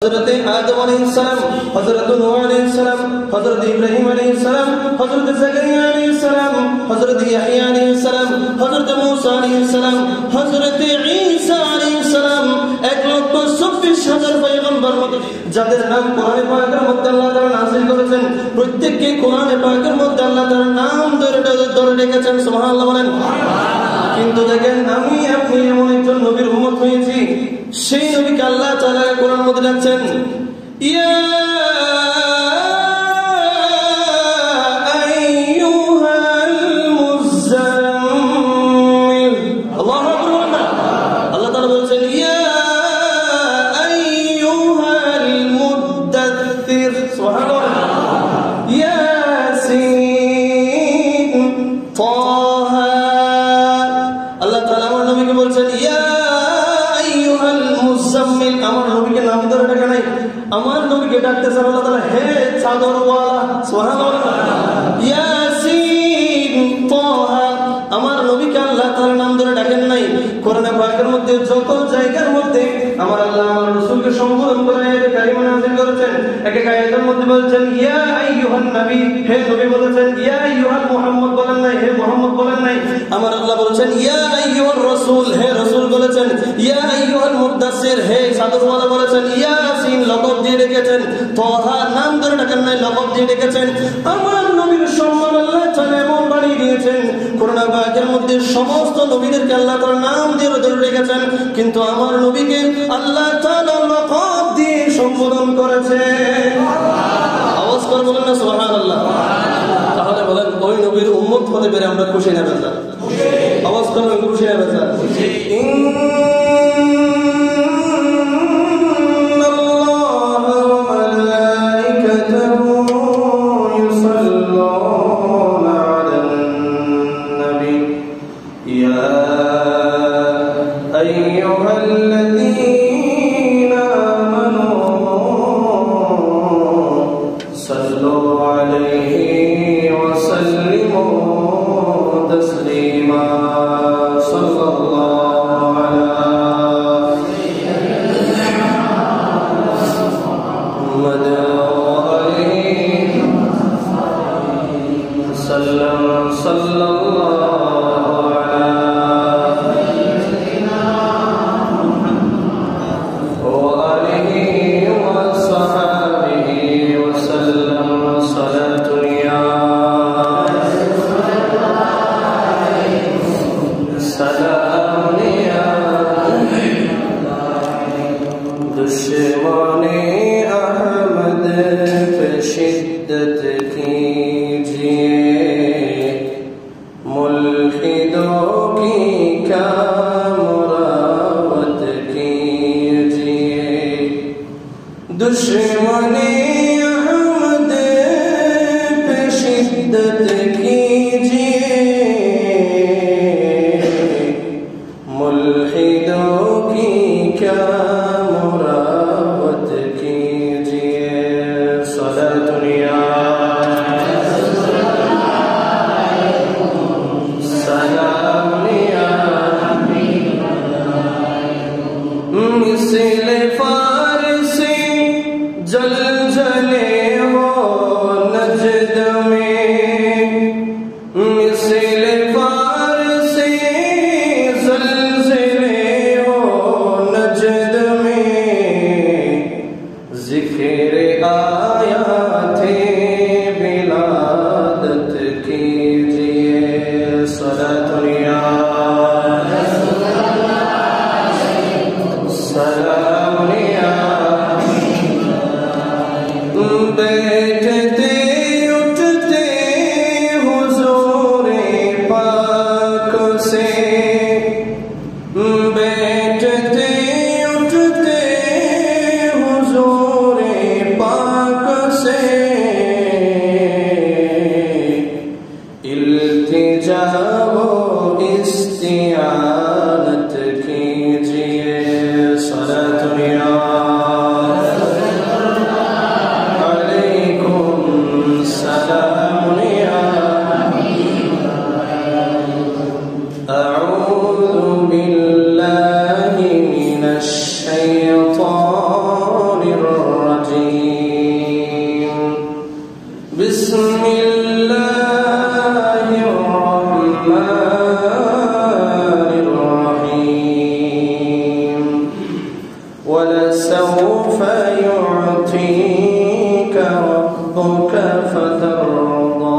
হযরত আদম আলাইহিস সালাম, হযরত নূহ আলাইহিস সালাম, হযরত ইব্রাহিম আলাইহিস সালাম, হযরত যাকারিয়া আলাইহিস সালাম, হযরত ইয়াহইয়া আলাইহিস সালাম, হযরত মূসা আলাইহিস সালাম, হযরত ঈসা আলাইহিস সালাম, 1,24,000 পয়গম্বর যাদের নাম কোরআনে পাকের মধ্যে আল্লাহ তাআলা নাযিল করেছেন, প্রত্যেককে কোরআনে পাকের মধ্যে আল্লাহ তাআলা নাম ধরে রেখেছেন। সুবহানাল্লাহ বলেন। কিন্তু দেখেন, আমি আপনি এমন একজন নবীর উম্মত হয়েছি, সেই নবীকে আল্লাহ তাআলা কোরআন মধ্যে রাখছেন, ইয়া আইয়ুহাল মুযাম্মিল। আল্লাহু আকবার। আল্লাহ তাআলা বলেছেন, ইয়া আইয়ুহাল মুদ্দাথির। সুবহানাল্লাহ। ইয়াসিন, তাহা। আল্লাহ তাআলা আমার নবীকে বলছেন, ইয়া আইয়ুহাল মুযাম্মিল। আমার নবীকে নাম ধরে ডাকা নাই, আমার নবীকে ডাকতেছেন আল্লাহ তাআলা, হে চাদরওয়ালা। সুবহানাল্লাহ। ইয়াসিন, তাহা। আমার নবীকে আল্লাহ তাআলা নাম ধরে ডাকেন নাই। কোরআনে পাকের মধ্যে যত জায়গার মধ্যে আমার আল্লাহ আমার রাসূলকে সম্বোধন করে আয়াতে কারিমা নাযিল করেছেন, এক এক আয়াতের মধ্যে বলছেন ইয়া আইয়ুহান নবী, হে নবী বলেছেন, ইয়া আইয়ুহাল মুহাম্মদ বলেন নাই, হে মুহাম্মদ বলেন নাই। আমার আল্লাহ বলেছেন ইয়া আইয়ুহার রাসূল, হে রাসূল বলেছেন, ইয়া আইয়ুহাল মুদাসসির, হে চাদরওয়ালা বলেছেন, ইয়াসিন লকব দিয়ে রেখেছেন, তাহা নাম ধরে ডাকেন নাই, লকব দিয়ে রেখেছেন। আমার নবীর সম্মান আল্লাহ তাআলা এমন বাড়িয়ে দিয়েছেন, কোরআন পাকের মধ্যে সমস্ত নবীদেরকে আল্লাহ তাআলা নাম দিয়ে ধরে রেখেছেন, কিন্তু আমার নবীকে আল্লাহ তাআলা লকব দিয়ে সম্বোধন করেছেন। আওয়াজ করে বলেন না সুবহানাল্লাহ। তাহলে বলেন, ওই নবীর উম্মত হতে পেরে আমরা খুশি না বেজার? আওয়াজ করে খুশি না বেজার? ওয়ালাসাউফা ইউ'তিকা রাব্বুকা ফাতারদা।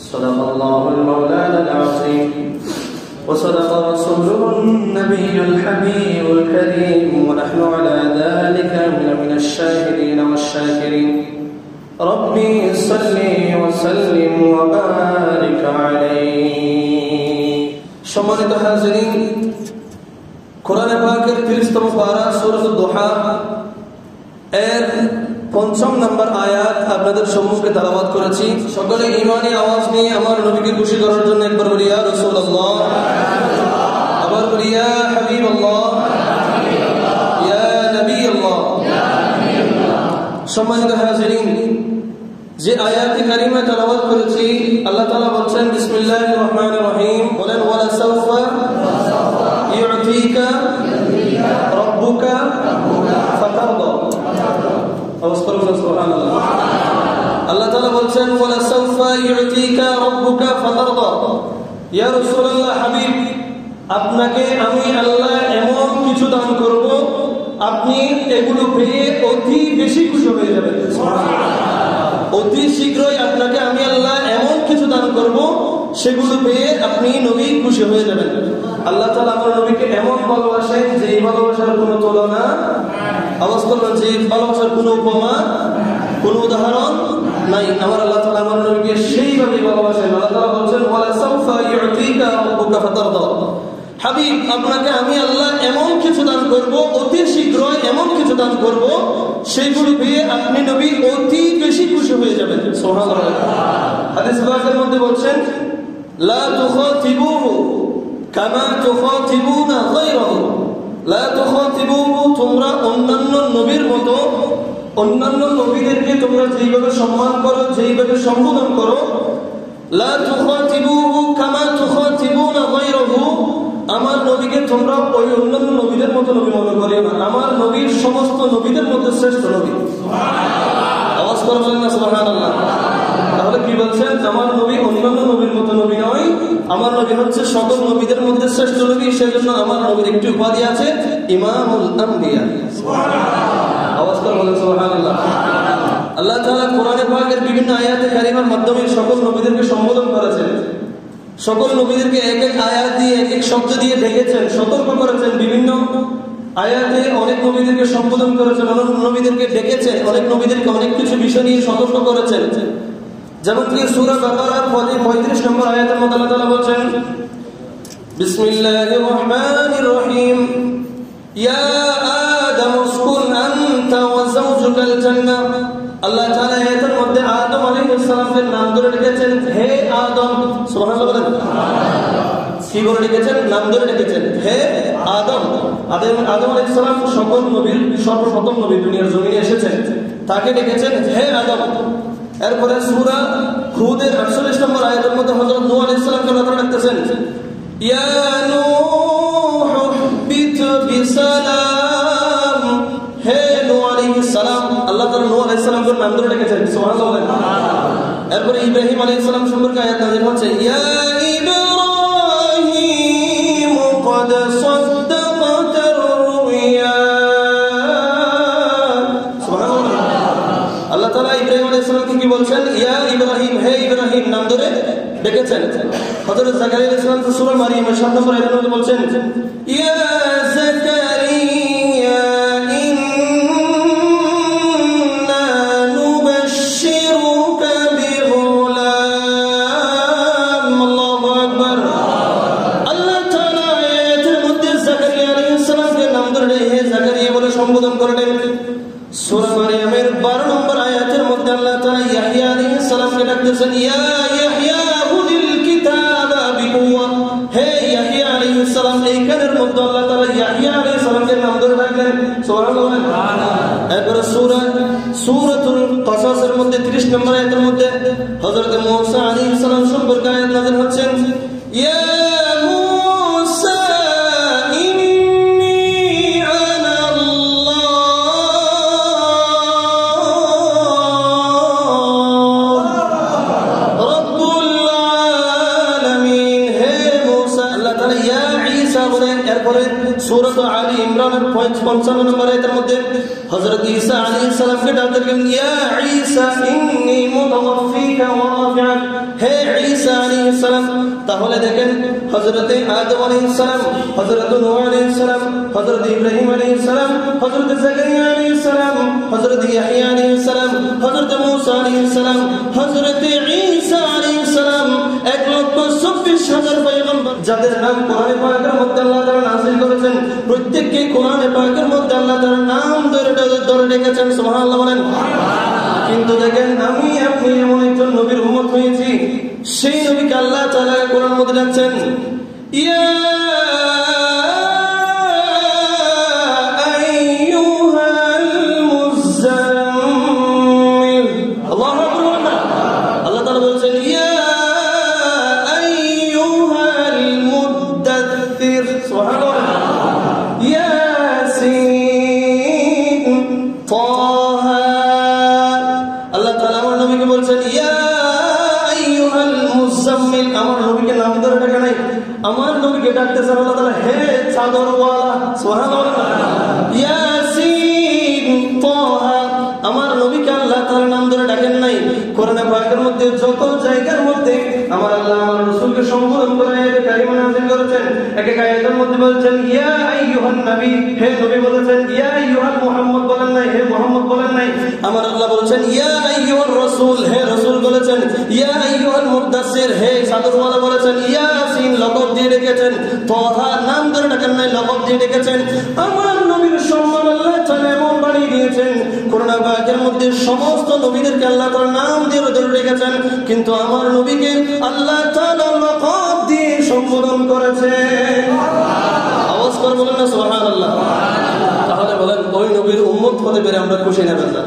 সাদাকাল্লাহুল মাওলানাল আযীম ওয়া সাদাকা রাসূলুহুন নাবিয়্যুল হাবিবুল কারীম ওয়া নাহনু আলা যালিকা মিনাশ শাহিদিন ওয়াশ শাকিরিন। রব্বি সাল্লি ওয়া সাল্লিম ওয়া বারিক আলাইহি। সম্মানিত হাজিরিন, কোরআনে পাকের 30তম পারা সূরাতুদ দুহা এর ৫ম নম্বর আয়াত আপনাদের সম্মুখে তেলাওয়াত করেছি। সকলে ঈমানি আওয়াজ নিয়ে আমার নবীকে খুশি করার জন্য একবার বলি ইয়া রাসূলুল্লাহ, আবার বলি ইয়া হাবিবাল্লাহ, ইয়া নবিয়াল্লাহ। সম্মানিত হাজিরিন, যে আয়াতে কারিমা তেলাওয়াত করেছি আল্লাহ তাআলা বলেন বিসমিল্লাহির রহমানির রহিম, বলেন ওয়ালাসাউফা ইউ'তিকা রাব্বুকা ফাতারদা। সুবহানাল্লাহ। আল্লাহ তাআলা বলেন ওয়ালাসাউফা ইউ'তিকা রাব্বুকা ফাতারদা। ইয়া রাসূলুল্লাহ, হাবিব, আপনাকে আমি আল্লাহ এমন কিছু দান করব আপনি এগুলো পেয়ে অতি বেশি খুশি হয়ে যাবেন। অতি শীঘ্রই আপনাকে আমি আল্লাহ এমন কিছু দান করব সেগুলো পেয়ে আপনি নবী খুশি হয়ে যাবেন। আল্লাহ তাআলা আমার নবীকে এমন ভালোবাসেন যে এই ভালোবাসার কোনো তুলনা, আওয়াজ করবেন, যে ভালোবাসার কোনো উপমা, কোনো উদাহরণ নাই। আমার আল্লাহ তাআলা আমার নবীকে সেইভাবে ভালোবাসেন। আল্লাহ তাআলা বলেন ওয়ালাসাউফা ইউ'তিকা রাব্বুকা ফাতারদা। হাবিব, আপনাকে আমি আল্লাহ এমন কিছু দান করব, অতি শীঘ্রই এমন কিছু দান করব সেগুলো পেয়ে আপনি নবী অতি বেশি খুশি হয়ে যাবেন। সুবহানাল্লাহ। হাদিস পাকের মধ্যে বলছেন লা তুখাতিবুহু কামা তুখাতিবুনা গায়রাহু। লা তুখাতিবুহু, তোমরা অন্যান্য নবীর মতো অন্যান্য নবীদেরকে তোমরা যেইভাবে সম্মান করো, যেইভাবে সম্বোধন করো, লা তুখাতিবুহু কামা তুখাতিবুনা গায়রাহু, আমার নবীকে তোমরা ওই অন্যান্য নবীদের মতো নবী মনে করিও না। আমার নবীর সমস্ত নবীদের মধ্যে শ্রেষ্ঠ নবী। আওয়াজ করে বলেন না সুবহানাল্লাহ। তাহলে কি বলছেন? আমার নবী অন্যান্য নবীর মতো নবী নয়, আমার নবী হচ্ছে সকল নবীদের মধ্যে শ্রেষ্ঠ নবী। সেজন্য আমার নবীর একটি উপাধি আছে, ইমামুল আম্বিয়া। আওয়াজ করে বলেন সুবহানাল্লাহ। আল্লাহ তাআলা কোরআনে পাকের বিভিন্ন আয়াতে কারিমার মাধ্যমে সকল নবীদেরকে সম্বোধন করেছেন। সকল নবীদেরকে এক এক আয়াত দিয়ে, এক এক শব্দ দিয়ে ডেকেছেন, সতর্ক করেছেন। বিভিন্ন আয়াতে অনেক নবীদেরকে সম্বোধন করেছেন, অনেক নবীদেরকে ডেকেছেন, অনেক নবীদেরকে অনেক কিছু বিষয় নিয়ে সতর্ক করেছেন। যেমন কি সূরা বাকারার 35 নম্বর আয়াতের মধ্যে আল্লাহ তাআলা বলেন বিসমিল্লাহির রহমানির রহিম, ইয়া আদম উসকুন আনতা ওয়া যাওজুকাল জান্নাহ। আল্লাহ তাআলা আয়াতের মধ্যে আদম আলাইহিস সালামের নাম ধরে ডেকেছেন, হে আদম। সুবহানাল্লাহ বলেন। কি বলে ডেকেছেন? নাম ধরে ডেকেছেন, হে আদম। আদম আলাইহিস সালাম সকল নবীর সর্বপ্রথম নবী, দুনিয়ার জমিনে এসেছেন, তাকে ডেকেছেন হে আদম। এরপরে সূরা হুদের 48 নম্বর আয়াতের মধ্যে হযরত নূহ আলাইহিস সালামকে আল্লাহ তাআলা ডাকতেছেন, ইয়া নূহ বিত বিসালাম। হে নূহ আলাইহিস সালাম। আল্লাহ তাআলা নূহ আলাইহিস সালামকে নাম ধরে ডেকেছেন। সুবহানাল্লাহ। এরপরে ইব্রাহিম আলাইহিস সালাম সম্পর্কে আয়াত নাযিল হচ্ছে, ইয়া ইব্রাহিম قد صدقت الرؤيا। সুবহানাল্লাহ। আল্লাহ তাআলা ইব্রাহিম আলাইহিস সালামকে কি বলছেন? ইয়া ইব্রাহিম, হে ইব্রাহিম নাম ধরে ডেকেছেন। হযরত জাকারিয়া আলাইহিস সালাম সূরা মারিয়ামের 7 নম্বর আয়াতের মধ্যে বলছেন, ইয়া জাকারিয়া ইন্না নুবাশশিরুকা বিগুলাম। আল্লাহু আকবার। আল্লাহ তাআলা আয়াতের মধ্যে জাকারিয়া আলাইহিস সালামকে নাম ধরে হে জাকারিয়া বলে সম্বোধন করলেন। সূরা মারিয়ামের 12 নম্বর আয়াতের মধ্যে আল্লাহ তাআলা ইয়াহইয়া আলাইহিস সালামকে ডাকতেছেন, ইয়া ইয়াহইয়া হুদিল কিতাবা বিকুওয়া। হে ইয়াহইয়া আলাইহিস সালাম। এইখানের মধ্যে আল্লাহ তাআলা ইয়াহইয়া আলাইহিস সালামকে নাম ধরে ডাকলেন। সুবহানাল্লাহ। এরপরে সূরাতুল কাসাসের মধ্যে 30 নম্বর আয়াতের মধ্যে হযরত মূসা আলাইহিস সালাম সম্পর্কে আয়াত নাযিল হচ্ছেন, ইয়া মূসা ইন্নী আনা আল্লাহ রাব্বুল আলামিন। হে মূসা। আল্লাহ তাআলা ইয়া ঈসা বলেন। এরপরে সূরা আলী ইমরান ইমরানের 55 নম্বর আয়াতের মধ্যে হযরত ঈসা আলাইহিস সালামকে ডাকলেন, ইয়া ঈসা ইন্নী মুতাওয়াফিকা ওয়া রাফি'ুক, হে ঈসা আলাইহিস সালাম। তাহলে দেখেন হযরত আদম আলাইহিস সালাম, হযরত নূহ আলাইহিস সালাম, হযরত ইব্রাহিম আলাইহিস সালাম, হযরত যাকারিয়া আলাইহিস সালাম, হযরত ইয়াহইয়া আলাইহিস সালাম, হযরত মূসা আলাইহিস সালাম, হযরত ঈসা আলাইহিস সালাম, 1,24,000 পয়গম্বর যাদের নাম কোরআনে পাকের মধ্যে আল্লাহ তাআলা নাযিল করেছেন, প্রত্যেককে কোরআনে পাকের মধ্যে আল্লাহ তাআলা নাম ধরে রেখেছেন। সুবহানাল্লাহ বলেন। কিন্তু দেখেন আমি আপনি এমন একজন নবীর উম্মত হয়েছি, সেই নবীকে আল্লাহ তাআলা কোরআন মধ্যে ডাকছেন, ইয়া আইয়ুহাল মুযাম্মিল। আল্লাহু আকবার। আল্লাহ তাআলা বলেছেন, ইয়া আইয়ুহাল মুদ্দাথির। সুবহানাল্লাহ। ইয়াসিন, তাহা। আল্লাহ তাআলা আমার নবীকে বলছেন, ইয়া আইয়ুহাল মুযাম্মিল। আমার নবীকে নাম ধরে ডাকা নাই, আমার নবীকে ডাকতেছেন আল্লাহ তাআলা, হে চাদরওয়ালা। সুবহানাল্লাহ। ইয়াসিন, তাহা। আমার নবীকে আল্লাহ তাআলা নাম ধরে ডাকেন নাই। কোরআনে পাকের মধ্যে যত জায়গার মধ্যে আমার আল্লাহ আমার রাসূলকে সম্বোধন করে আয়াতে কারিমা নাযিল করেছেন, এক এক আয়াতের মধ্যে বলছেন ইয়া আইয়ুহান নবী, হে নবী বলেছেন, ইয়া আইয়ুহাল মুহাম্মদ বলেন নাই, হে মুহাম্মদ বলেন নাই। আমার আল্লাহ বলেছেন ইয়া আইয়ুহার রাসূল, হে রাসূল বলেছেন, ইয়া আইয়ুহাল মুদ্দাসসির, হে চাদরওয়ালা বলেছেন, ইয়াসিন লকব দিয়ে ডেকেছেন, তাহা নাম ধরে ডাকেন নাই, লকব দিয়ে ডেকেছেন। আমার নবীর সম্মান আল্লাহ তাআলা এমন বাড়িয়ে দিয়েছেন, কোরআন পাকের মধ্যে সমস্ত নবীদেরকে আল্লাহ তাআলা নাম দিয়ে ধরে রেখেছেন, কিন্তু আমার নবীকে আল্লাহ তাআলা লকব দিয়ে সম্বোধন করেছেন। আওয়াজ করে বলেন না সুবহানাল্লাহ। তাহলে বলেন ওই নবীর উম্মত হতে পেরে আমরা খুশি না বেজার?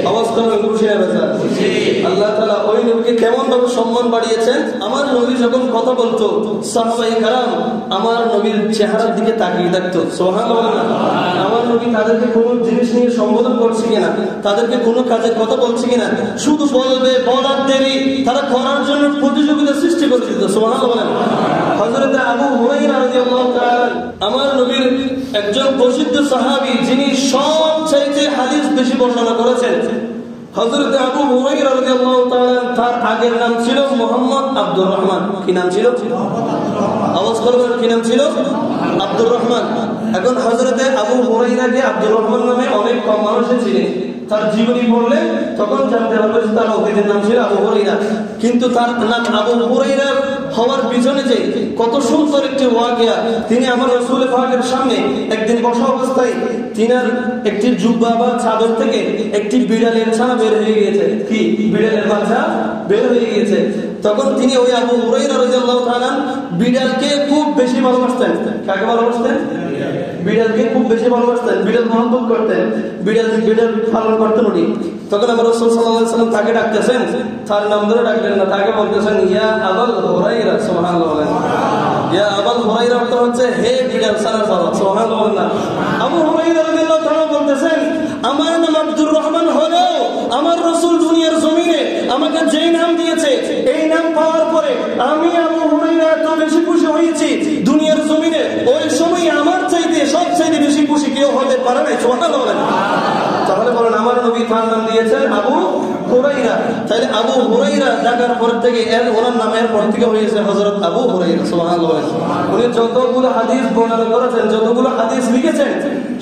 আওয়াজ করে খুশি না বেজার? আল্লাহ তাআলা ওই নবীকে কেমন ভাবে সম্মান বাড়িয়েছেন। আমার নবী যখন কথা বলতো, সাহাবায়ে কেরাম আমার নবীর চেহারার দিকে তাকিয়ে থাকতো। সুবহানাল্লাহ। আমার নবী তাদেরকে কোনো জিনিস নিয়ে সম্বোধন করছে কিনা, তাদেরকে কোনো কাজের কথা বলছে কিনা, শুধু বলবে, বলার দেরি, তারা করার জন্য প্রতিযোগিতা সৃষ্টি করে দিত। সুবহানাল্লাহ। হযরত আবু হুরায়রা রাদিয়াল্লাহু তাআলা আমার নবীর একজন প্রসিদ্ধ সাহাবী, যিনি সবচাইতে হাদিস বেশি বর্ণনা করেছেন। হযরত আবু হুরায়রা রাদিয়াল্লাহু তাআলা, তার আগের নাম ছিল মুহাম্মদ আব্দুর রহমান। কি নাম ছিল? আওয়াজ করবেন, কি নাম ছিল? আব্দুর রহমান। এখন হযরত আবু হুরায়রাকে আব্দুর রহমান নামে অনেক কম মানুষই চিনে। তার জীবনী পড়লে তখন জানতে পারবে তার অতীতের নাম ছিল আবু হুরায়রা। কিন্তু তার নাম আবু হুরায়রা হওয়ার পিছনে যে কত সুন্দর একটি ওয়াকিয়া। তিনি আমার রাসূল পাকের সামনে একদিন বসা অবস্থায় তিনার একটি জুব্বা বা চাদর থেকে একটি বিড়ালের ছানা বের হয়ে গিয়েছে। কি? বিড়ালের বাচ্চা বের হয়ে গিয়েছে। তখন তিনি ওই আবু হুরায়রা রাদিয়াল্লাহু তাআলা বিড়ালকে খুব বেশি ভালোবাসতেন। কাকে ভালোবাসতেন? বিড়ালকে খুব বেশি ভালোবাসতেন, বিড়াল মহব্বত করতেন, বিড়াল পালন করতেন উনি। তখন আমার রাসূল সাল্লাল্লাহু আলাইহি ওয়াসাল্লাম তাকে ডাকতেছেন, তার নাম ধরে ডাকলেন না, তাকে বলতেছেন ইয়া আবুল হুরায়রা। সুবহানাল্লাহ। ইয়া আবুল হুরায়রা অর্থ হচ্ছে হে বিড়াল ছানার বাবা। সুবহানাল্লাহ। আবু হুরায়রা রাদিয়াল্লাহু তাআলা বলতেছেন, আমার নাম আব্দুর রহমান হলেও আমার রাসূল দুনিয়ার জমিনে আমাকে যেই নাম দিয়েছে, এই নাম পাওয়ার পরে আমি আবু হুরায়রা এত বেশি খুশি হয়েছি দুনিয়ার জমিনে, ওই সময় আমার চাইতে সবচাইতে বেশি খুশি কেউ হতে পারে না। সুবহানাল্লাহ। তাহলে বলেন আমার নবী তার নাম দিয়েছেন আবু হুরায়রা। তাহলে আবু হুরায়রা ডাকার পর থেকে ওনার নামের পর থেকে হয়েছে হযরত আবু হুরায়রা। সুবহানাল্লাহ। উনি যতগুলো হাদিস বর্ণনা করেছেন, যতগুলো হাদিস লিখেছেন,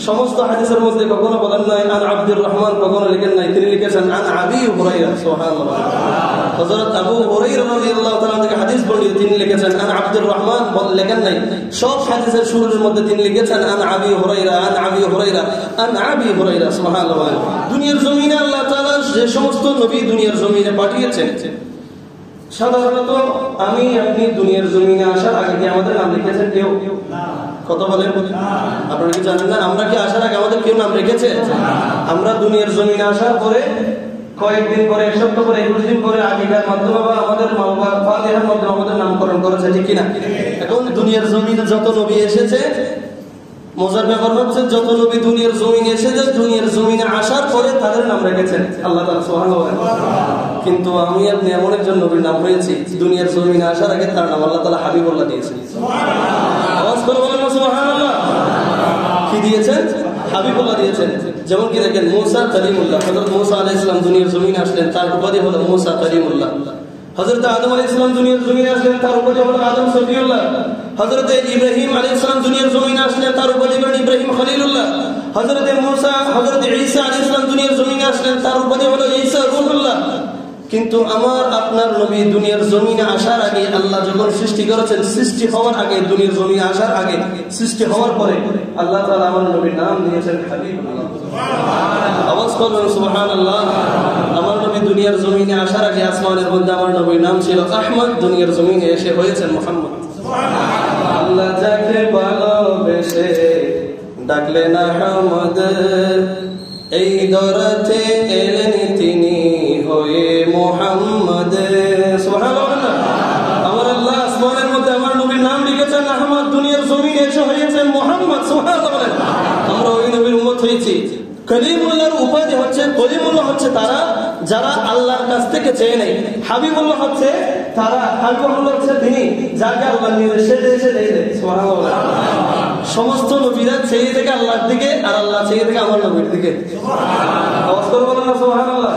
সমস্ত হাদিসের মধ্যে কখনো বলেন নাই আন আব্দুর রহমান, কখনো লিখেন নাই, তিনি লিখেছেন আন আবি হুরায়রা। সুবহানাল্লাহ। হযরত আবু হুরায়রা রাদিয়াল্লাহু তাআলা থেকে হাদিস বর্ণিত, তিনি লিখেছেন আন আব্দুর রহমান, লেখেন নাই। সব হাদিসের শুরুর মধ্যে তিনি লিখেছেন আন আবি হুরায়রা, আন আবি হুরায়রা, আন আবি হুরায়রা। সুবহানাল্লাহ। দুনিয়ার জমিনে আল্লাহ তাআলা যে সমস্ত নবী দুনিয়ার জমিনে পাঠিয়েছেন, সাধারণত আমি আপনি দুনিয়ার জমিনে আসার আগে কি আমাদের নাম লিখেছেন কেউ? কথা বলেন। আপনারা কি জানেন না আমরা কি আসার আগে আমাদের কেউ নাম রেখেছে? আমরা দুনিয়ার জমিনে আসার পরে কয়েকদিন পরে, এক সপ্তাহ পরে, 21 দিন পরে আগেকার মাধ্যমে বা আমাদের মা বাবা ফাতিহার মাধ্যমে আমাদের নামকরণ করেছে, ঠিক কিনা? এখন দুনিয়ার জমিনে যত নবী এসেছে, মজার ব্যাপার হচ্ছে যত নবী দুনিয়ার জমিনে এসেছে, দুনিয়ার জমিনে আসার পরে তাদের নাম রেখেছেন আল্লাহ তাআলা। সুবহানাল্লাহ। কিন্তু আমি আপনি এমন একজন নবীর নাম হয়েছি, দুনিয়ার জমিনে আসার আগে তার নাম আল্লাহ তাআলা হাবিবুল্লাহ দিয়েছেন। সুবহানাল্লাহ। আওয়াজ করে বলেন না সুবহানাল্লাহ। কি দিয়েছেন? হাবিবুল্লাহ দিয়েছেন। যেমন কি দেখেন মুসা কালিমুল্লাহ, হযরত মুসা আলাইহিস সালাম দুনিয়ার জমিনে আসলেন, তার উপাধি হলো মুসা কালিমুল্লাহ। হযরত আদম আলাইহিস সালাম দুনিয়ার জমিনে আসলেন, তার উপাধি হলো আদম সফিউল্লাহ। হযরত ইব্রাহিম আলাইহিস সালাম দুনিয়ার জমিনে আসলেন, তার উপাধি হলো ইব্রাহিম খলিলুল্লাহ। হযরত ঈসা আলাইহিস সালাম দুনিয়ার জমিনে আসলেন, তার উপাধি হলো ঈসা রূহুল্লাহ। কিন্তু আমার আপনার নবী দুনিয়ার জমিনে আসার আগে আল্লাহ যখন সৃষ্টি করেছেন, সৃষ্টি হওয়ার আগে, দুনিয়ার জমিনে আসার আগে, সৃষ্টি হওয়ার পরে আল্লাহ তাআলা আমার নবীর নাম দিয়েছেন হাবিবুল্লাহ। আওয়াজ করবেন সুবহানাল্লাহ। আমার নবী দুনিয়ার জমিনে আসার আগে আসমানের মধ্যে আমার নবীর নাম ছিল আহমদ, দুনিয়ার জমিনে এসে হয়েছেন মুহাম্মদ। আল্লাহ যাকে ভালোবেসে ডাকলেন আহমদ, এই দরতে এলেন তিনি হয়ে মুহাম্মদ। সুবহানাল্লাহ। আমার আল্লাহ আসমানের মধ্যে আমার নবীর নাম লিখেছেন আহমদ, দুনিয়ার জমিনে এসে হয়েছেন মুহাম্মদ। সুবহানাল্লাহ। আমরা ওই নবীর উম্মত হয়েছি। কলিমুল্লাহর উপাধি হচ্ছে, কলিমুল্লাহ হচ্ছে তারা যারা আল্লাহর কাছ থেকে চেয়ে নেই। হাবিবুল্লাহ হচ্ছে তারা, হাবিবুল্লাহ হচ্ছে তিনি যাকে আল্লাহ নির্দেশে দেয়। সুবহানাল্লাহ। সমস্ত নবীরা চেয়ে থেকে আল্লাহর দিকে, আর আল্লাহ চেয়ে থেকে আমার নবীর দিকে। আওয়াজ করে বলেন না সুবহানাল্লাহ।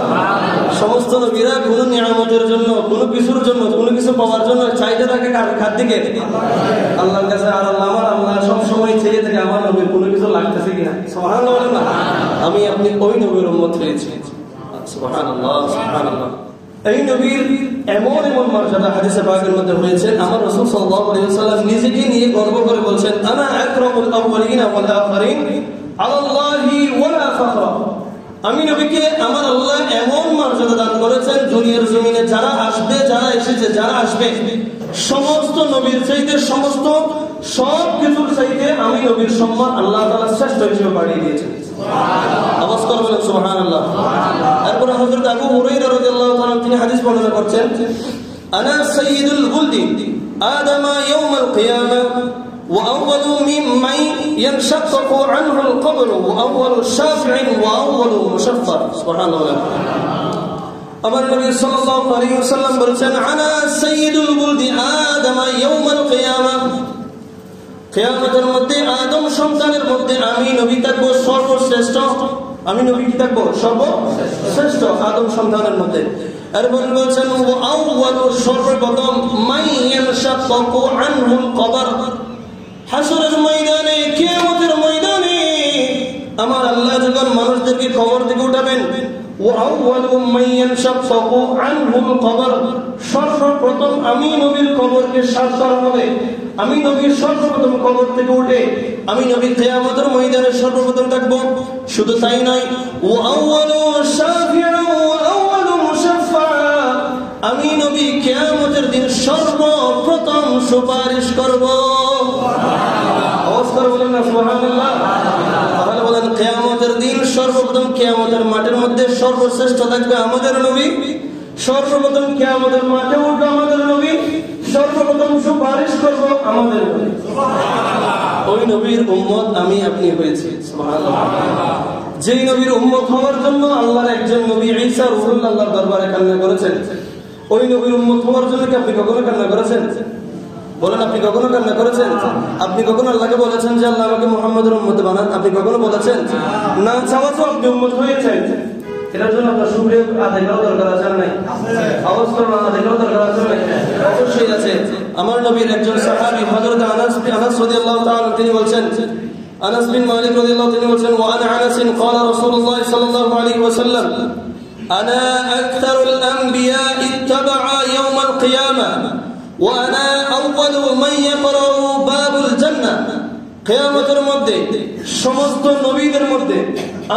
সমস্ত নবীরা কোনো নিয়ামতের জন্য, কোনো কিছুর জন্য, কোনো কিছু পাওয়ার জন্য চাইতে থাকে কার দিকে? আল্লাহর কাছে। আর আল্লাহ সব সময় চেয়ে থেকে আমার নবীর কোনো কিছু লাগতেছে কিনা। সুবহানাল্লাহ। আমি আপনি ওই নবীর উম্মত হয়েছি। সুবহানাল্লাহ, সুবহানাল্লাহ। এই নবীর এমন এমন মর্যাদা হাদিসে পাকের মধ্যে হয়েছে, আমার রাসূল সাল্লাল্লাহু আলাইহি ওয়াসাল্লাম নিজেকে নিয়ে গর্ব করে বলছেন, আনা আকরামুল আউয়ালিন ওয়াল আখিরিন আলাল্লাহি ওয়ালা ফাখরা। আমি নবীকে আমার আল্লাহ এমন মর্যাদা দান করেছেন, দুনিয়ার জমিনে যারা আসবে, যারা এসেছে, যারা আসবে, সমস্ত নবীর চাইতে, সমস্ত সব কিছুর চাইতে আমি নবীর সম্মান আল্লাহ তাআলা শ্রেষ্ঠ হিসেবে বাড়িয়ে দিয়েছেন। আওয়াজ করে বলেন সুবহানাল্লাহ। এরপর হযরত আবু হুরায়রা রাদিয়াল্লাহু তাআলা তিনি হাদিস বর্ণনা করছেন, আনা সাইয়্যিদুল গুলদি আদামা ইয়াউমাল কিয়ামা ওয়া আউয়ালু মিম্মান ইয়ানশাক্কাকু আনহুল কবর ওয়া আউয়ালু শাফি'in ওয়া আউয়ালু মুশাফফা। সুবহানাল্লাহ। আমার নবী সাল্লাল্লাহু আলাইহি ওয়াসাল্লাম বলেছেন, আনা সাইয়্যিদুল গুলদি আদামা ইয়াউমাল কিয়ামা। কিয়ামতের মধ্যে আদম সন্তানের মধ্যে আমি নবী থাকব সর্বশ্রেষ্ঠ। আমি নবী কি থাকব? সর্বশ্রেষ্ঠ আদম সন্তানের মধ্যে। এরপর বলছেন ওয়া আউয়ালু, সর্বপ্রথম মান ইয়ানশাক্কাকু আনহুল কবর। হাসরের ময়দানে, কিয়ামতের ময়দানে আমার আল্লাহ যখন মানুষদেরকে কবর থেকে উঠাবেন, ওয়া আউয়ালু মান ইয়ানশাক্কাকু আনহুল কবর, সর্বপ্রথম আমি নবীর কবরকে সাফ করা হবে। আমি নবীর সর্বপ্রথম কবর থেকে উঠে আমি নবী কিয়ামতের ময়দানে সর্বপ্রথম থাকব। শুধু তাই নয়, ওয়া আউয়ালু শাফি'un ওয়া আউয়ালু মুশাফফা, আমি নবী কিয়ামতের দিন সর্বপ্রথম সুপারিশ করব। আওয়াজ করে বলেন না সুবহানাল্লাহ। তাহলে বলেন কিয়ামতের দিন সর্বপ্রথম কিয়ামতের মাঠের মধ্যে সর্বশ্রেষ্ঠ থাকবে আমাদের নবী, সর্বপ্রথম কিয়ামতের মাঠে উঠবে আমাদের নবী, সর্বপ্রথম সুপারিশ করব আমাদের নবী। ওই নবীর উম্মত আমি আপনি হয়েছি। সুবহানাল্লাহ। যেই নবীর উম্মত হওয়ার জন্য আল্লাহর একজন নবী ঈসা রূহুল্লাহ আল্লাহর দরবারে কান্না করেছেন, ওই নবীর উম্মত হওয়ার জন্য কি আপনি কখনো কান্না করেছেন? বলেন, আপনি কখনো কান্না করেছেন? আপনি কখনো আল্লাহকে বলেছেন যে আল্লাহ আমাকে মুহাম্মদের উম্মত বানান? আপনি কখনো বলেছেন? না চাওয়া তো আপনি উম্মত হয়েছেন। এটার জন্য আপনার শুকরিয়া আদায় করা দরকার আছে না? আওয়াজ করে আদায় করা দরকার আছে না? অবশ্যই আছে। আমার নবীর একজন সাহাবী হযরত আনাস রাদিয়াল্লাহু তাআলা তিনি বলছেন, আনাস বিন মালিক রাদিয়াল্লাহু তিনি বলছেন, ওয়া আনা আনাস ক্বালা রাসূলুল্লাহ সাল্লাল্লাহু আলাইহি ওয়াসাল্লাম, আনা আকতারুল আমবিয়া ইত্তাবা'a ইয়াওমাল কিয়ামা ওয়া আনা আউয়ালু মান ইয়াকরাউ বাবুল জান্নাহ। কিয়ামতের মধ্যে সমস্ত নবীদের মধ্যে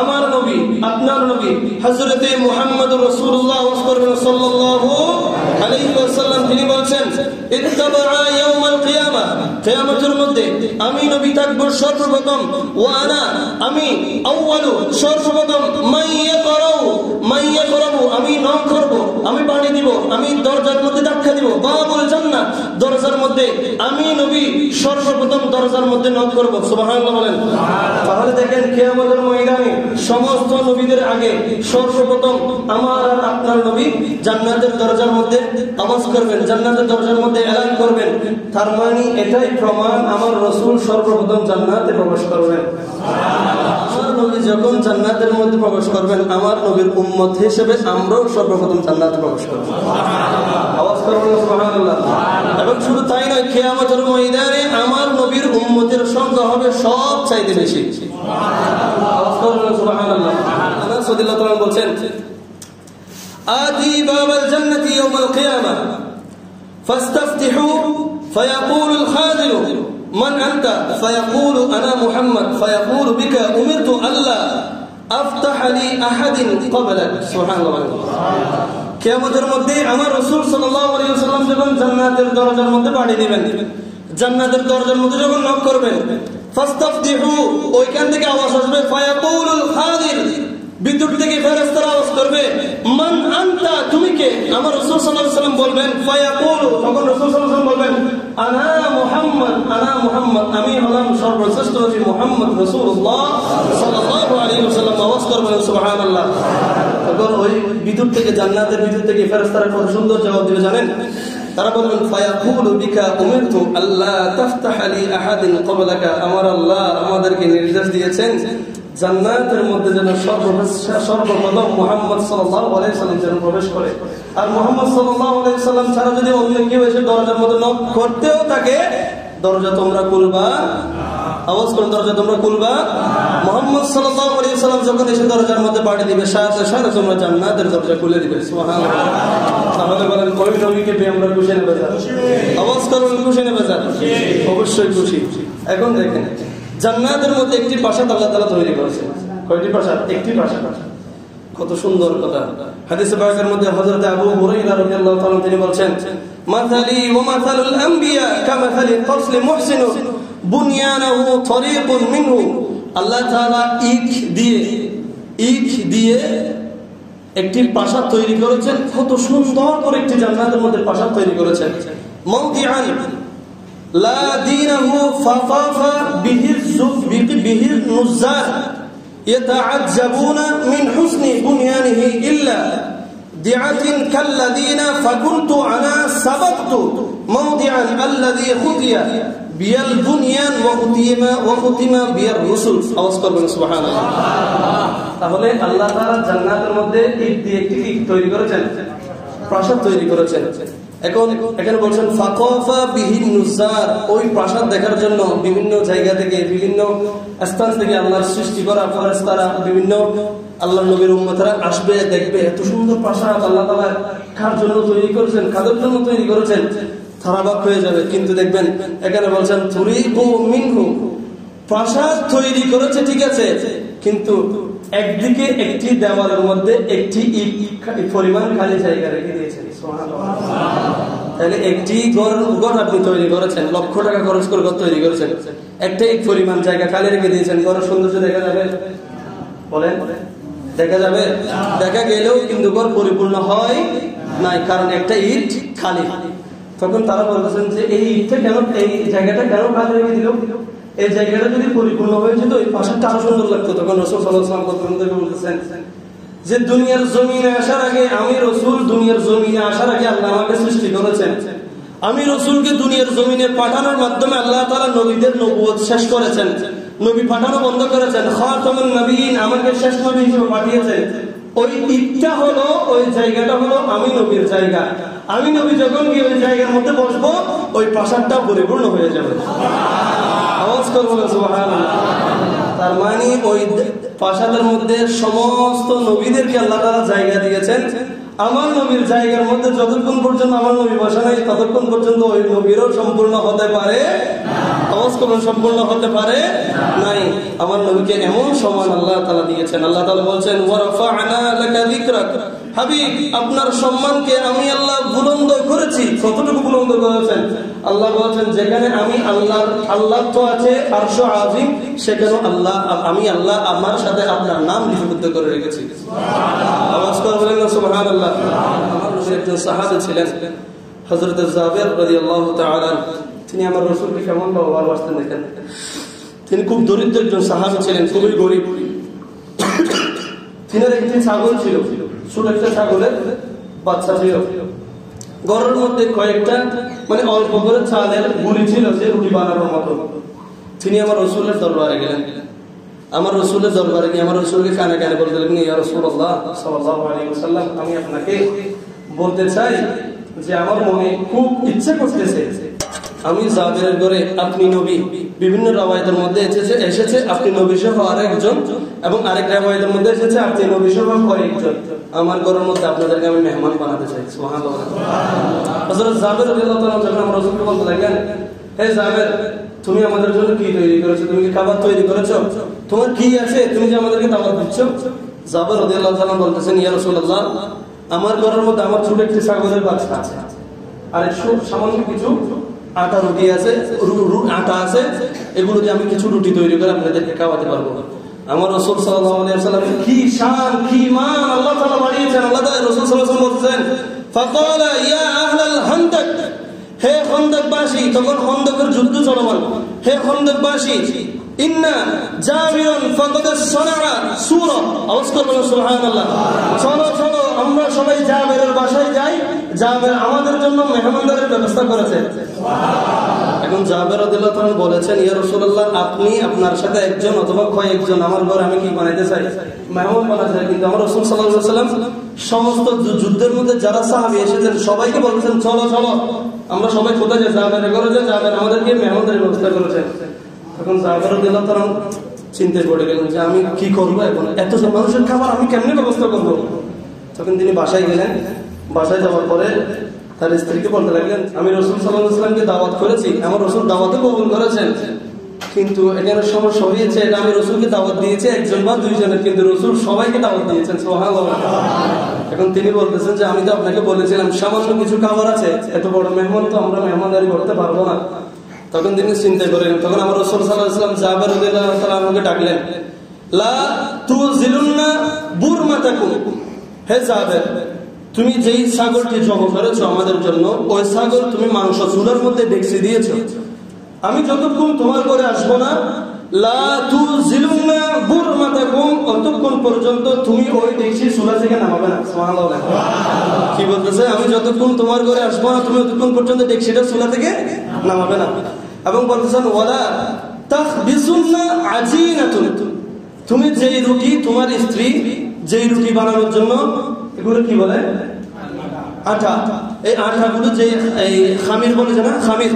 আমার নবী, আপনার নবী হযরতে মুহাম্মদুর রাসূলুল্লাহ সাল্লাল্লাহু আলাইহি ওয়াসাল্লাম তিনি বলেন, ইত্তাবা'a ইয়াওমাল কিয়ামা, কিয়ামতের মধ্যে আমি নবী থাকব সর্বপ্রথম, ওয়া আনা আমি আউয়ালু সর্বপ্রথম, মান ইয়াকরাউ আমি নক করব, আমি পানি দিব, আমি দরজার মধ্যে ধাক্কা দিব, দিব, বাবুল জান্নাহ, দরজার মধ্যে আমি নবী সর্বপ্রথম দরজার মধ্যে নক করব। সুবহানাল্লাহ বলেন। তাহলে দেখেন কিয়ামতের ময়দানে সমস্ত নবীদের আগে সর্বপ্রথম আমার আর আপনার নবী জান্নাতের দরজার মধ্যে আওয়াজ করবেন, জান্নাতের দরজার মধ্যে এলান করবেন। তার মানে এটাই প্রমাণ আমার রাসূল সর্বপ্রথম জান্নাতে প্রবেশ করবেন। আমার নবী যখন জান্নাতের মধ্যে প্রবেশ করবেন, আমার নবীর উম্মত হিসেবে আমরাও সর্বপ্রথম জান্নাতে প্রবেশ করব। আওয়াজ করবেন সুবহানাল্লাহ। এবং শুধু তাই নয়, কিয়ামতের ময়দানে আমার নবীর উম্মতের সংখ্যা হবে সব চাইতে বেশি। আওয়াজ করবেন সুবহানাল্লাহ। আনাস রাদিয়াল্লাহু তাআলা বলেন, আতি বাবাল জান্নাতি ইয়াওমাল কিয়ামাহ ফাস্তাফতিহু ফায়াকুলুল খাযিনু মান আনতা ফায়াকুলু আনা মুহাম্মদ ফায়াকুলু বিকা উমিরতু আল্লা আফতাহ লি আহাদিন ক্বাবলাক। সুবহানাল্লাহ। কিয়ামতের মধ্যে আমার রাসূল সাল্লাল্লাহু আলাইহি ওয়াসাল্লাম যখন জান্নাতের দরজার মধ্যে পাড়ি দিবেন, জান্নাতের দরজার মধ্যে যখন নক করবেন, ফাস্তাফতিহু, ওইখান থেকে আওয়াজ আসবে, ফায়াকুলুল খাযিন, ভিতর থেকে ফেরেশতারা আওয়াজ করবে, মান আনতা, তুমি কে? আমার রাসূল সাল্লাল্লাহু আলাইহি ওয়াসাল্লাম বলবেন, ফায়াকুলু, তখন রাসূল সাল্লাল্লাহু আলাইহি ওয়াসাল্লাম বলবেন, আনা মুহাম্মদ, আনা মুহাম্মদ, আমি হলাম সর্বশ্রেষ্ঠ নবী মুহাম্মদ রাসূলুল্লাহ সাল্লাল্লাহু আলাইহি ওয়াসাল্লাম। আওয়াজ করবেন সুবহানাল্লাহ। তখন ওই ভিতর থেকে, জান্নাতের ভিতর থেকে ফেরেশতারা কত সুন্দর জবাব দিবে জানেন? তারা বলবেন, ফায়াকুলু বিকা উমিরতু আল্লা তাফতাহ লি আহাদিন ক্বাবলাকা, আমার আল্লাহ আমাদেরকে নির্দেশ দিয়েছেন জান্নাতের মধ্যে যেন সর্বপ্রথম মুহাম্মদ সাল্লাল্লাহু আলাইহি ওয়াসাল্লাম যেন প্রবেশ করে। আর মুহাম্মদ সাল্লাল্লাহু আলাইহি ওয়াসাল্লাম ছাড়া যদি অন্য কেউ এসে দরজার মধ্যে নক করতেও থাকে, দরজা তোমরা খুলবা। আওয়াজ করে, দরজা তোমরা খুলবা। মুহাম্মদ সাল্লাল্লাহু আলাইহি ওয়াসাল্লাম যখন এসে দরজার মধ্যে পাড়ি দিবে, সাথে সাথে তোমরা জান্নাতের দরজা খুলে দিবে। সুবহানাল্লাহ। তাহলে বলেন, কোন নবীকে পেয়ে আমরা খুশি নেবে যা? আওয়াজ করুন, খুশি নেবে যা? অবশ্যই খুশি। এখন দেখেন, জান্নাতের মধ্যে একটি প্রাসাদ আল্লাহ তাআলা তৈরি করেছেন। কয়টি প্রাসাদ? একটি প্রাসাদ। কত সুন্দর কথা। হাদিসে পাকের মধ্যে হযরত আবু হুরায়রা রাদিয়াল্লাহু তাআলা তিনি বলেন, মাসালি ওয়া মাসালুল আম্বিয়া কামাসালি কসলি মুহসিন বুনিয়ানাহু তরিকুন মিনহু। আল্লাহ তাআলা ইট দিয়ে একটি প্রাসাদ তৈরি করেছেন। কত সুন্দর করে একটি জান্নাতের মধ্যে প্রাসাদ তৈরি করেছেন। মাওদিআন লা দীনাহু ফাফাফা বিহির নুজ্জার ইয়াতাআজ্জাবুনা মিন হুসনি বুনিয়ানিহি ইল্লা দিআতিন কাল্লাযিনা ফাকুনতু আনা সাবাকতু মাওদিআন আল্লাযী খুতিয়া বিয়াল বুনিয়ান ওয়া খুতিমা বিয়ার রুসুল। আওয়াজ করবেন সুবহানাল্লাহ। তাহলে আল্লাহ তাআলা জান্নাতের মধ্যে ইট দিয়ে একটি তৈরি করেছেন, প্রাসাদ তৈরি করেছেন। এখন এখানে বলছেন ফাকাফা বিহিন নুজার, ওই প্রাসাদ দেখার জন্য বিভিন্ন জায়গা থেকে, বিভিন্ন স্থান থেকে আল্লাহর সৃষ্টি করা ফেরেশতারা, বিভিন্ন আল্লাহর নবীর উম্মতরা আসবে, দেখবে এত সুন্দর প্রাসাদ আল্লাহ তাআলা কার জন্য তৈরি করেছেন, কাদের জন্য তৈরি করেছেন, তারা অবাক হয়ে যাবে। কিন্তু দেখবেন এখানে বলছেন তুরিকু মিনহু, প্রাসাদ তৈরি করেছে ঠিক আছে, কিন্তু একদিকে একটি দেওয়ালের মধ্যে একটি ইট পরিমাণ খালি জায়গা রেখে দিয়েছেন। তাহলে একটি ঘর আপনি তৈরি করেছেন, লক্ষ টাকা খরচ করে ঘর তৈরি করেছেন, একটা ইট পরিমাণ জায়গা খালি রেখে দিয়েছেন। ঘরের সৌন্দর্য দেখা যাবে? বলেন, দেখা যাবে? দেখা গেলেও কিন্তু ঘর পরিপূর্ণ হয় নাই, কারণ একটা ইট খালি। তখন তারা বলতেছেন যে এই ইটটা কেন, এই জায়গাটা কেন খালি রেখে দিল? এই জায়গাটা যদি পরিপূর্ণ হয়ে যেত এই প্রাসাদটা আরো সুন্দর লাগতো। তখন রাসূল সাল্লাল্লাহু আলাইহি ওয়াসাল্লাম বলতেছেন যে দুনিয়ার জমিনে আসার আগে, আমি রাসূল দুনিয়ার জমিনে আসার আগে আল্লাহ আমাকে সৃষ্টি করেছেন। আমি রাসূলকে দুনিয়ার জমিনে পাঠানোর মাধ্যমে আল্লাহ তাআলা নবীদের নবুয়ত শেষ করেছেন, নবী পাঠানো বন্ধ করেছেন। খাতামুন নবিয়্যিন, আমাকে শেষ নবী হিসেবে পাঠিয়েছেন। ওই ইটটা হলো, ওই জায়গাটা হলো আমি নবীর জায়গা। আমি নবী যখন গিয়ে ওই জায়গার মধ্যে বসবো, ওই প্রাসাদটা পরিপূর্ণ হয়ে যাবে। আওয়াজ করবো না সুবহানাল্লাহ। তার মানে ওই প্রাসাদের মধ্যে সমস্ত নবীদেরকে আল্লাহ তাআলা জায়গা দিয়েছেন। আমার নবীর জায়গার মধ্যে যতক্ষণ পর্যন্ত আমার নবী বসা নাই, ততক্ষণ পর্যন্ত ওই নবীরও সম্পূর্ণ হতে পারে, আওয়াজ করুন, সম্পূর্ণ হতে পারে নাই। আমার নবীকে এমন সম্মান আল্লাহ তাআলা দিয়েছেন। আল্লাহ তাআলা বলছেন, ওয়া রাফা'না লাকা যিকরাক, হাবিব আপনার সম্মানকে আমি আল্লাহ বুলন্দ করেছি। কতটুকু বুলন্দ করেছেন? আল্লাহ বলছেন, যেখানে আমি আল্লাহ তো আছে আরশ আযীম, সেখানে আমি আল্লাহ আমার সাথে আপনার নাম লিপিবদ্ধ করে রেখেছি। সুবহানাল্লাহ। আওয়াজ করবেন না সুবহানাল্লাহ। আমার নবী একজন সাহাবী ছিলেন, হযরত জাবের রাদিয়াল্লাহু তাআলা তিনি আমার রাসূলকে কেমন ভালোবাসতেন দেখেন। তিনি খুব দরিদ্র একজন সাহাবী ছিলেন, খুবই গরিব। তিনার একটি ছাগল ছিল, ছোট একটা ছাগলের বাচ্চা ছিল। ঘরের মধ্যে কয়েকটা মানে অল্প করে চালের গুলি ছিল যে রুটি বানানোর মতো। তিনি আমার রাসূলের দরবারে গেলেন। আমার রাসূলের দরবারে গিয়ে আমার রাসূলকে কানে কানে বলতে লাগলেন, ইয়া রাসূলুল্লাহ সাল্লাল্লাহু আলাইহি ওয়াসাল্লাম, আমি আপনাকে বলতে চাই যে আমার মনে খুব ইচ্ছে করতেছে আমি জাবেরের ঘরে আপনি নবী। বিভিন্ন রাওয়ায়াতের মধ্যে এসেছে আপনি নবী সহ আরেকজন, এবং আরেক রাওয়ায়াতের মধ্যে এসেছে আপনি নবী সহ কয়েকজন। আমার ঘরের মধ্যে আপনাদেরকে আমি মেহমান বানাতে চাই। সুবহানাল্লাহ। হযরত জাবের রাদিয়াল্লাহু তাআলা যখন আমার রাসূলকে বলতে লাগলেন, হে জাবের, তুমি আমাদের জন্য কি তৈরি করেছো? তুমি কি খাবার তৈরি করেছো? তোমার কি আছে তুমি যে আমাদেরকে দাওয়াত দিচ্ছ? জাবের রাদিয়াল্লাহু তাআলা বলতেছেন, ইয়া রাসূলুল্লাহ, আমার ঘরের মধ্যে আমার ছোট একটি ছাগলের বাচ্চা আছে, আর সামান্য কিছু আটা রুটি আছে, আটা আছে, এগুলো দিয়ে আমি কিছু রুটি তৈরি করে আপনাদেরকে খাওয়াতে পারবো। আমার রাসূল সাল্লাল্লাহু আলাইহি ওয়াসাল্লাম কি শান কি মান আল্লাহ তাআলা বাড়িয়েছেন। আল্লাহ তাআলা রাসূল সাল্লাল্লাহু আলাইহি ওয়াসাল্লাম বলতেছেন, ফাকালা ইয়া আহলাল খান্দক, হে খন্দকবাসী, তখন খন্দকের যুদ্ধ চলমান, হে খন্দকবাসী, ইন্না জাবিরুন ফাকাদ সানাআ সূরা, আওয়াজ করবেন সুবহানাল্লাহ। চলো চলো আমরা সবাই জাবেরের বাসায় যাই, জাবের আমাদের জন্য মেহমানদারির ব্যবস্থা করেছে। এখন জাবের রাদিয়াল্লাহু তাআলা বলেছেন, ইয়া রাসূলুল্লাহ, আপনি আপনার সাথে একজন অথবা কয়েকজন আমার ঘরে আমি কি বানাইতে চাই? মেহমান বানাতে চাই। কিন্তু আমার রাসূল সাল্লাল্লাহু আলাইহি ওয়াসাল্লাম সমস্ত যুদ্ধের মধ্যে যারা সাহাবী এসেছেন সবাইকে বলেছেন, চলো চলো আমরা সবাই কোথায় যাই? জাবেরের ঘরে যাই, জাবের আমাদেরকে মেহমানদারির ব্যবস্থা করেছেন। তখন জাবের রাদিয়াল্লাহু তাআলা চিন্তায় পড়ে গেলেন যে আমি কি করবো এখন, এত মানুষের খাবার আমি কেমনে ব্যবস্থা করবো? তখন তিনি বাসায় গেলেন। বাসায় যাওয়ার পরে তার স্ত্রীকে বলতে লাগলেন, আমি রাসূল সাল্লাল্লাহু আলাইহি ওয়াসাল্লামকে দাওয়াত করেছি, আমার রাসূল দাওয়াতে কবুল করেছেন, কিন্তু এখানে সমস্যা হয়েছে, এটা আমি রাসূলকে দাওয়াত দিয়েছি একজন বা দুইজনের, কিন্তু রাসূল সবাইকে দাওয়াত দিয়েছেন। সুবহানাল্লাহ। এখন তিনি বলতেছেন যে আমি তো আপনাকে বলেছিলাম সামান্য কিছু খাবার আছে, এত বড় মেহমান তো আমরা মেহমানদারি করতে পারবো না। তখন তিনি চিন্তা করেন। তখন আমার রাসূল সাল্লাল্লাহু আলাইহি ওয়াসাল্লাম জাবের রাদিয়াল্লাহু তাআলা আনহুকে ডাকলেন, লা তুযিলুন্না বুরমাতাকুম, হে জাবের, তুমি যেই ছাগলটি জবাই করেছো আমাদের জন্য, ওই ছাগল তুমি মাংস চুলার মধ্যে ডেকসি দিয়েছো, আমি যতক্ষণ তোমার ঘরে আসবো না, লা তুযিলুন্না বুরমাতাকুম, ততক্ষণ পর্যন্ত তুমি ওই ডেকসি চুলা থেকে নামাবে না। সুবহানাল্লাহ। কি বলতেছে? আমি যতক্ষণ তোমার ঘরে আসবো না, তুমি ততক্ষণ পর্যন্ত ডেকসিটা চুলা থেকে নামাবে না। এবং বলতেছেন, ওয়ালা তাখবিসুন্না আজিনাতুন, তুমি যেই রুটি তোমার স্ত্রী যেই রুটি বানানোর জন্য, এগুলো কি বলে? আটা। এই আটাগুলো যে এই খামির বলে না, খামির,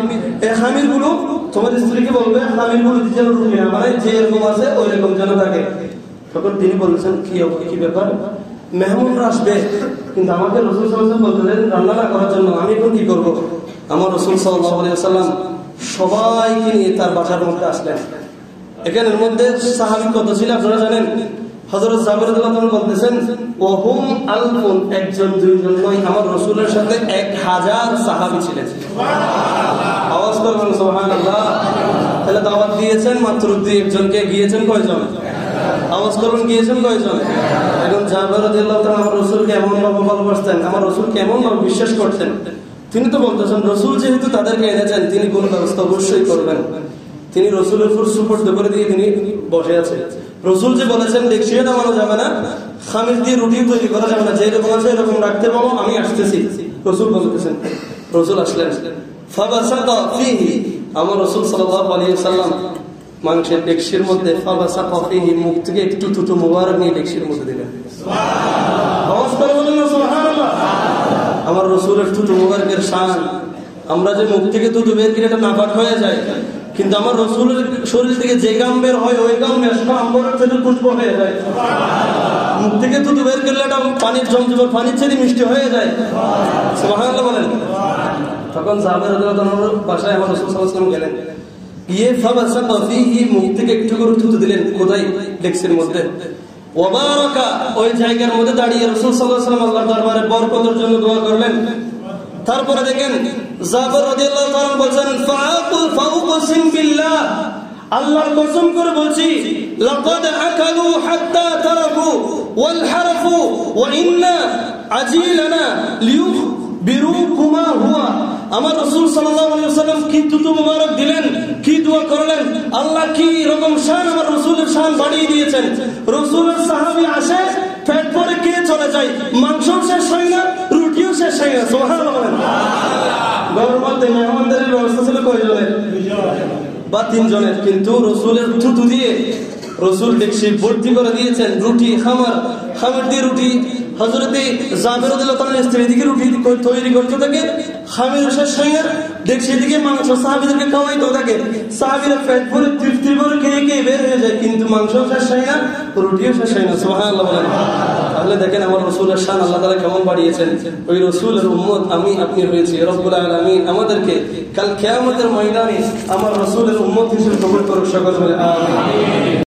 এই খামির গুলো তোমার স্ত্রীকে বলবে খামির গুলো যেন রুটি না বানায়, যে এরকম আছে ওই রকম যেন থাকে। তখন তিনি বলেছেন, কি ব্যাপার, মেহমানরা আসবে কিন্তু আমাকে রাসূল সাল্লাল্লাহু আলাইহি ওয়াসাল্লাম বললেন রান্না না করার জন্য, আমি এখন কি করবো? আমার রাসূল সাল্লাল্লাহু আলাইহি ওয়াসাল্লাম সবাইকে নিয়ে তার বাসার মধ্যে আসলেন। এখানের মধ্যে সাহাবী কত ছিল আপনারা জানেন? হযরত জাবের রাদিয়াল্লাহু তাআলা বলতেছেন, ওহুম আলফুন, একজন দুইজন নয়, আমার রাসূলের সাথে 1000 সাহাবী ছিলেন। সুবহানাল্লাহ। আওয়াজ করবেন সুবহানাল্লাহ। তাহলে দাওয়াত দিয়েছেন মাত্র 2 জনকে, গিয়েছেন কয়জন? আওয়াজ করবেন, গিয়েছেন কয়জন? এখন জাবের রাদিয়াল্লাহু তাআলা আমার রাসূলকে এমন ভাবে ভালোবাসতেন, আমার রাসূলকে এমন ভাবে বিশ্বাস করতেন, তিনি তো বলতেছেন রাসূল যেহেতু তাদেরকে এনেছেন তিনি কোন ব্যবস্থা অবশ্যই করবেন। তিনি রাসূলের উপর সুপর্দ করে দিয়ে তিনি বসে আছেন। রাসূল যে বলেছেন ডেকসিয়ে নামানো যাবে না, খামির দিয়ে রুটি তৈরি করা যাবে না, যেরকম আছে এরকম রাখতে পারো, আমি আসতেছি। রাসূল বলতেছেন, রাসূল আসলেন, ফাবাসাকা ফিহি, আমার রাসূল সাল্লাল্লাহু আলাইহি ওয়াসাল্লাম মাংসের ডেকসির মধ্যে ফাবাসাকা ফিহি, মুখ থেকে একটু টুটু মোবারক নিয়ে ডেকসির মধ্যে দিলেন। সুবহানাল্লাহ। আওয়াজ করে বলেন না সুবহানাল্লাহ। আমার রাসূলের টুটু মোবারকের শান, আমরা যে মুখ থেকে টুটু বের করে এটা নাপাক হয়ে যায়, কিন্তু আমার রাসূলের শরীর থেকে যে গাম বের হয় ওই গাম মেশকা আম্বরের থেকে পুষ্প হয়ে যায়। সুবহানাল্লাহ। মুখ থেকে টুটু বের করলে এটা পানির জমজমাট, পানির চেয়ে মিষ্টি হয়ে যায়। সুবহানাল্লাহ বলেন। তখন জাবের রাদিয়াল্লাহু তাআলার বাসায় আমার রাসূল সাল্লাল্লাহু আলাইহি ওয়াসাল্লাম গেলেন, গিয়ে ফাবাসাকা ফিহি, মুখ থেকে একটু করে থুতু দিলেন, কোথায়? ডেকসির মধ্যে। ওয়া বারাকা, ওই জায়গার মধ্যে দাঁড়িয়ে রাসূল সাল্লাল্লাহু আলাইহি ওয়াসাল্লাম আল্লাহর দরবারে বরকতের জন্য দোয়া করলেন। তারপরে দেখেন জাবের রাদিয়াল্লাহু তাআলা বলেন, ফাউকসিম বিল্লাহ, আল্লাহর কসম করে বলছি, লাকাদ আকালু হাত্তা তারাকু ওয়াল হারফু ওয়া ইন্না আজিলানা বিরুকুমা হুয়া। আমার রাসূল সাল্লাল্লাহু আলাইহি ওয়াসাল্লাম কি তুতু মুবারক দিলেন, কি দোয়া করলেন, আল্লাহ কি রকম শান আমার রাসূলের শান বাড়িয়ে দিয়েছেন। রাসূলের সাহাবী আসে, পেট ভরে কে চলে যায়, মাংস শেষ হয় না, রুটিও শেষ হয় না। সুবহানাল্লাহ। ঘরের মধ্যে মেহমানদারির ব্যবস্থা ছিল কয়জনের? বা 3 জনের। কিন্তু রাসূলের থুতু দিয়ে রাসূল ডেকসি ভর্তি করে দিয়েছেন রুটি, খামার দিয়ে রুটি। হযরতে জাবের রাদিয়াল্লাহু তাআলা স্ত্রী দিকে রুটি তৈরি করতে থাকে, খামির শেষ হয় না, ডেকসি দিকে মাংস সাহাবীদেরকে খাওয়াইতে থাকে। সাহাবীরা পেট ভরে তৃপ্তি ভরে খেয়ে বের হয়ে যায়, কিন্তু মাংস শেষ হয় না, রুটিও শেষ হয় না। সুবহানাল্লাহ। তাহলে দেখেন আমার রাসূলের শান আল্লাহ তাআলা কেমন বাড়িয়েছেন। ওই রাসূলের উম্মত আমি আপনি হয়েছি। রব্বুল আলামিন আমাদেরকে কাল কিয়ামতের ময়দানে আমার রাসূলের উম্মত হিসেবে কবুল করুক সকলে। আমিন।